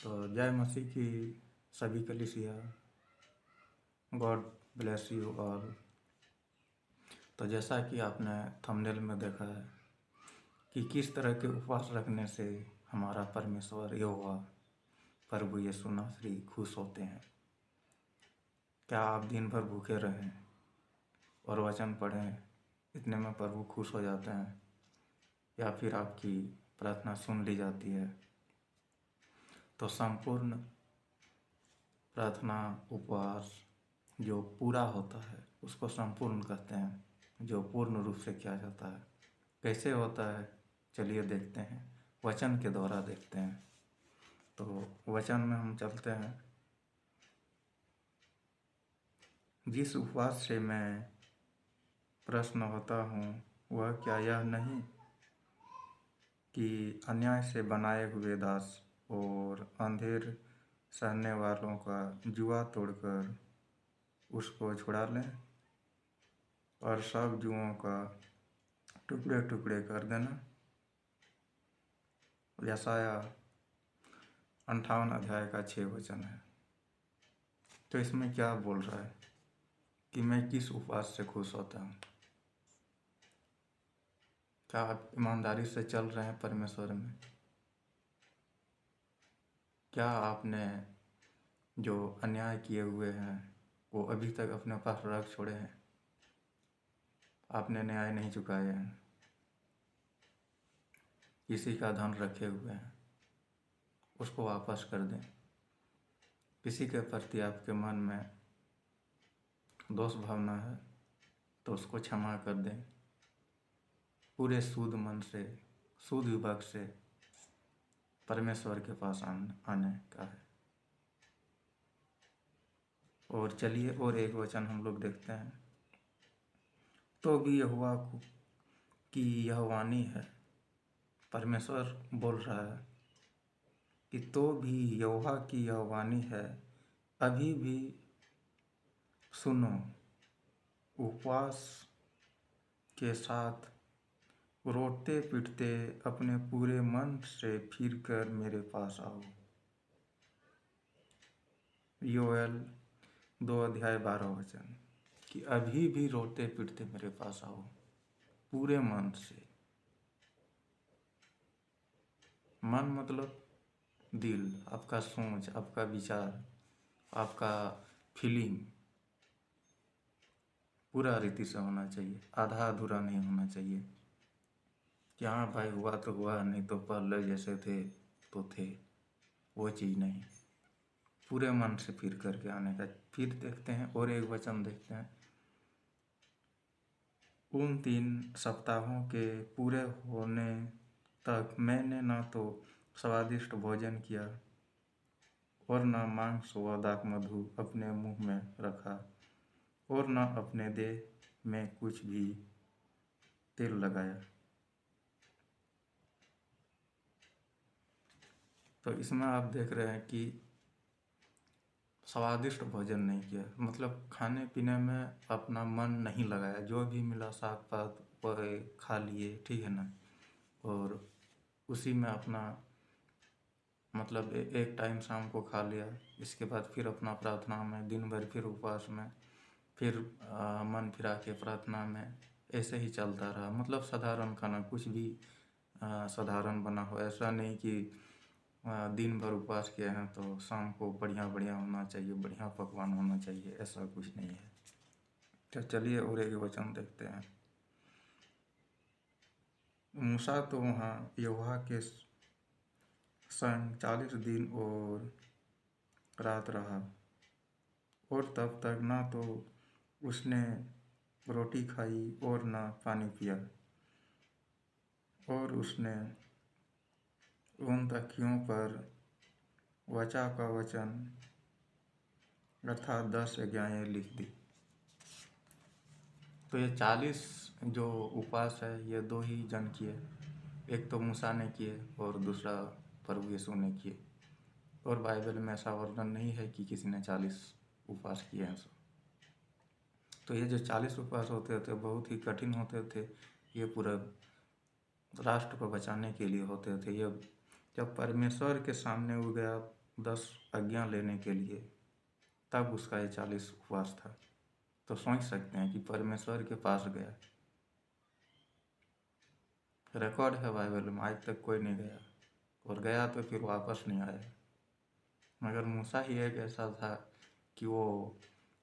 तो जय मसीह की सभी कलीसिया। God bless you all. तो जैसा कि आपने थंबनेल में देखा है कि किस तरह के उपवास रखने से हमारा परमेश्वर यहोवा प्रभु यीशु नासरी खुश होते हैं। क्या आप दिन भर भूखे रहें और वचन पढ़ें, इतने में प्रभु खुश हो जाते हैं, या फिर आपकी प्रार्थना सुन ली जाती है? तो संपूर्ण प्रार्थना उपवास जो पूरा होता है उसको संपूर्ण कहते हैं, जो पूर्ण रूप से किया जाता है। कैसे होता है चलिए देखते हैं, वचन के द्वारा देखते हैं। तो वचन में हम चलते हैं। जिस उपवास से मैं प्रश्न होता हूँ वह क्या यह नहीं कि अन्याय से बनाए हुए दास और अंधेर सहने वालों का जुआ तोड़कर उसको छुड़ा लें और सब जुओं का टुकड़े टुकड़े कर देना। यशाया 58 अध्याय का 6 वचन है। तो इसमें क्या बोल रहा है कि मैं किस उपवास से खुश होता हूँ? क्या आप ईमानदारी से चल रहे हैं परमेश्वर में? क्या आपने जो अन्याय किए हुए हैं वो अभी तक अपने पास रख छोड़े हैं? आपने न्याय नहीं चुकाए हैं, किसी का धन रखे हुए हैं, उसको वापस कर दें। किसी के प्रति आपके मन में दोष भावना है तो उसको क्षमा कर दें। पूरे शुद्ध मन से, शुद्ध विवेक से परमेश्वर के पास आने का है। और चलिए और एक वचन हम लोग देखते हैं। तो भी यहोवा की यह वाणी है, परमेश्वर बोल रहा है कि तो भी यहोवा की यह वाणी है, अभी भी सुनो, उपवास के साथ रोते पीटते अपने पूरे मन से फिर कर मेरे पास आओ। योएल 2 अध्याय 12 वचन कि अभी भी रोते पीटते मेरे पास आओ पूरे मन से। मन मतलब दिल, आपका सोच, आपका विचार, आपका फीलिंग पूरा रीति से होना चाहिए, आधा अधूरा नहीं होना चाहिए कि हाँ भाई हुआ तो हुआ, नहीं तो पहले जैसे थे तो थे, वो चीज़ नहीं। पूरे मन से फिर करके आने का। फिर देखते हैं और एक वचन देखते हैं। उन 3 सप्ताहों के पूरे होने तक मैंने न तो स्वादिष्ट भोजन किया और न मांस व दाख मधु अपने मुंह में रखा और न अपने देह में कुछ भी तेल लगाया। तो इसमें आप देख रहे हैं कि स्वादिष्ट भोजन नहीं किया, मतलब खाने पीने में अपना मन नहीं लगाया। जो भी मिला साग पात वह खा लिए, ठीक है ना, और उसी में अपना मतलब एक टाइम शाम को खा लिया। इसके बाद फिर अपना प्रार्थना में दिन भर, फिर उपवास में, फिर मन फिरा के प्रार्थना में, ऐसे ही चलता रहा। मतलब साधारण खाना, कुछ भी साधारण बना हो। ऐसा नहीं कि दिन भर उपवास किए हैं तो शाम को बढ़िया बढ़िया होना चाहिए, बढ़िया पकवान होना चाहिए, ऐसा कुछ नहीं है। तो चलिए और एक वचन देखते हैं। मूसा तो वहाँ यहोवा के संग 40 दिन और रात रहा और तब तक ना तो उसने रोटी खाई और ना पानी पिया, और उसने उन तकियों पर वचा का वचन अर्थात 10 आज्ञाएं लिख दी। तो ये 40 जो उपवास है ये 2 ही जन किए, एक तो मूसा ने किए और दूसरा प्रभु यीशु ने किए। और बाइबल में ऐसा वर्णन नहीं है कि किसी ने 40 उपवास किए हैं। तो ये जो 40 उपवास होते थे बहुत ही कठिन होते थे। ये पूरा राष्ट्र को बचाने के लिए होते थे। ये जब परमेश्वर के सामने वो गया 10 आज्ञा लेने के लिए, तब उसका ये 40 उपवास था। तो सोच सकते हैं कि परमेश्वर के पास गया। रिकॉर्ड है बाइबल में, आज तक कोई नहीं गया, और गया तो फिर वापस नहीं आया। मगर मूसा ही एक ऐसा था कि वो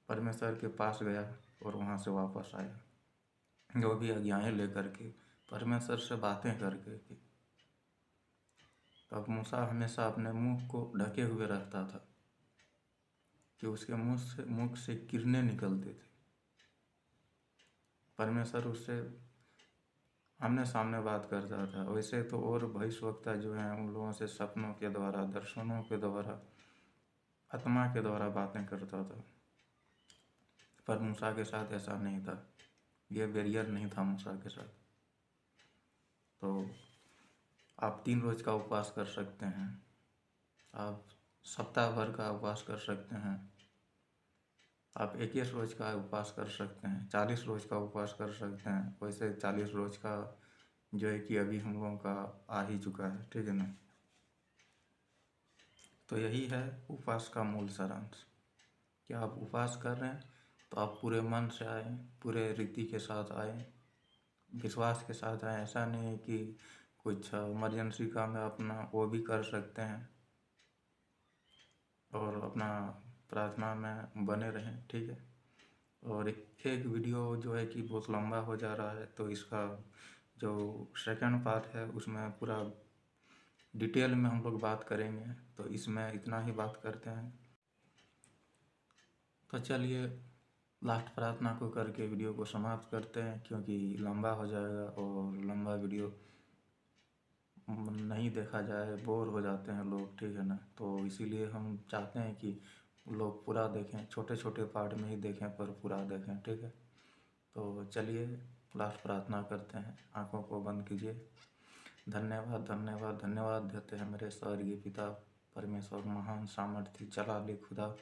परमेश्वर के पास गया और वहाँ से वापस आया, जो भी आज्ञाएं लेकर के, परमेश्वर से बातें करके की। तब मूसा हमेशा अपने मुंह को ढके हुए रखता था कि उसके मुख से किरणें निकलती थी। परमेश्वर उससे आमने सामने बात करता था। वैसे तो और भविष्यवक्ता जो हैं उन लोगों से सपनों के द्वारा, दर्शनों के द्वारा, आत्मा के द्वारा बातें करता था, पर मूसा के साथ ऐसा नहीं था। ये बैरियर नहीं था मूसा के साथ। तो आप 3 रोज का उपवास कर सकते हैं, आप सप्ताह भर का उपवास कर सकते हैं, आप 21 रोज का उपवास कर सकते हैं, 40 रोज का उपवास कर सकते हैं। वैसे 40 रोज का जो है कि अभी हम लोगों का आ ही चुका है, ठीक है ना। तो यही है उपवास का मूल सारांश कि आप उपवास कर रहे हैं तो आप पूरे मन से आए, पूरे रीति के साथ आए, विश्वास के साथ आए। ऐसा नहीं है कि कुछ इमरजेंसी काम है अपना, वो भी कर सकते हैं और अपना प्रार्थना में बने रहें, ठीक है। और एक वीडियो जो है कि बहुत लंबा हो जा रहा है, तो इसका जो सेकंड पार्ट है उसमें पूरा डिटेल में हम लोग बात करेंगे। तो इसमें इतना ही बात करते हैं। तो चलिए लास्ट प्रार्थना को करके वीडियो को समाप्त करते हैं, क्योंकि लंबा हो जाएगा और लंबा वीडियो नहीं देखा जाए, बोर हो जाते हैं लोग, ठीक है ना। तो इसीलिए हम चाहते हैं कि लोग पूरा देखें, छोटे छोटे पार्ट में ही देखें पर पूरा देखें, ठीक है। तो चलिए लास्ट प्रार्थना करते हैं, आंखों को बंद कीजिए। धन्यवाद धन्यवाद धन्यवाद देते हैं मेरे स्वर्गीय पिता परमेश्वर, महान सामर्थ्य जलाली खुदा,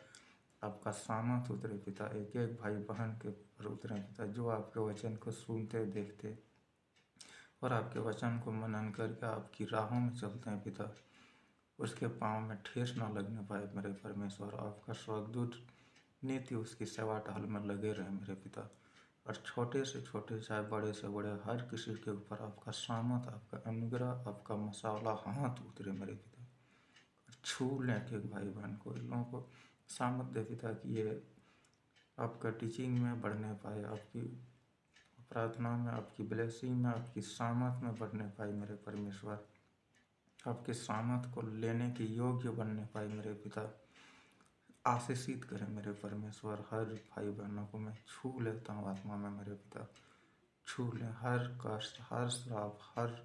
आपका सामर्थ उतरे पिता, एक एक भाई बहन के ऊपर उतरे पिता, जो आपके वचन को सुनते देखते और आपके वचन को मनन करके आपकी राहों में चलते हैं पिता, उसके पाँव में ठेस ना लगने पाए मेरे परमेश्वर। आपका स्वर्गदूत नीति उसकी सेवा टहल में लगे रहे मेरे पिता, और छोटे से छोटे चाहे बड़े से बड़े हर किसी के ऊपर आपका सामर्थ, आपका अनुग्रह, आपका मसाला हाथ उतरे मेरे पिता, और छू लें एक भाई बहन को, इन लोगों को सामर्थ दे पिता कि ये आपका टीचिंग में बढ़ने पाए, आपकी प्रार्थना में, आपकी ब्लेसिंग में, आपकी सामर्थ में बढ़ने पाए मेरे परमेश्वर, आपके सामर्थ को लेने के योग्य बनने पाए मेरे पिता। आशीषित करें मेरे परमेश्वर, हर भाई बहनों को मैं छू लेता हूँ आत्मा में मेरे पिता, छू लें हर कष्ट, हर श्राप, हर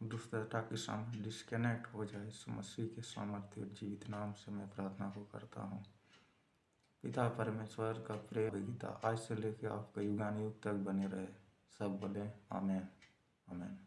दुष्टता के सामने डिस्कनेक्ट हो जाए। यीशु मसीह के सामर्थ्य और जीवित नाम से मैं प्रार्थना को करता हूँ। पिता परमेश्वर का प्रेम गीता आज से लेकर आपका युगानुयुग तक बने रहे। सब बोले आमीन आमीन।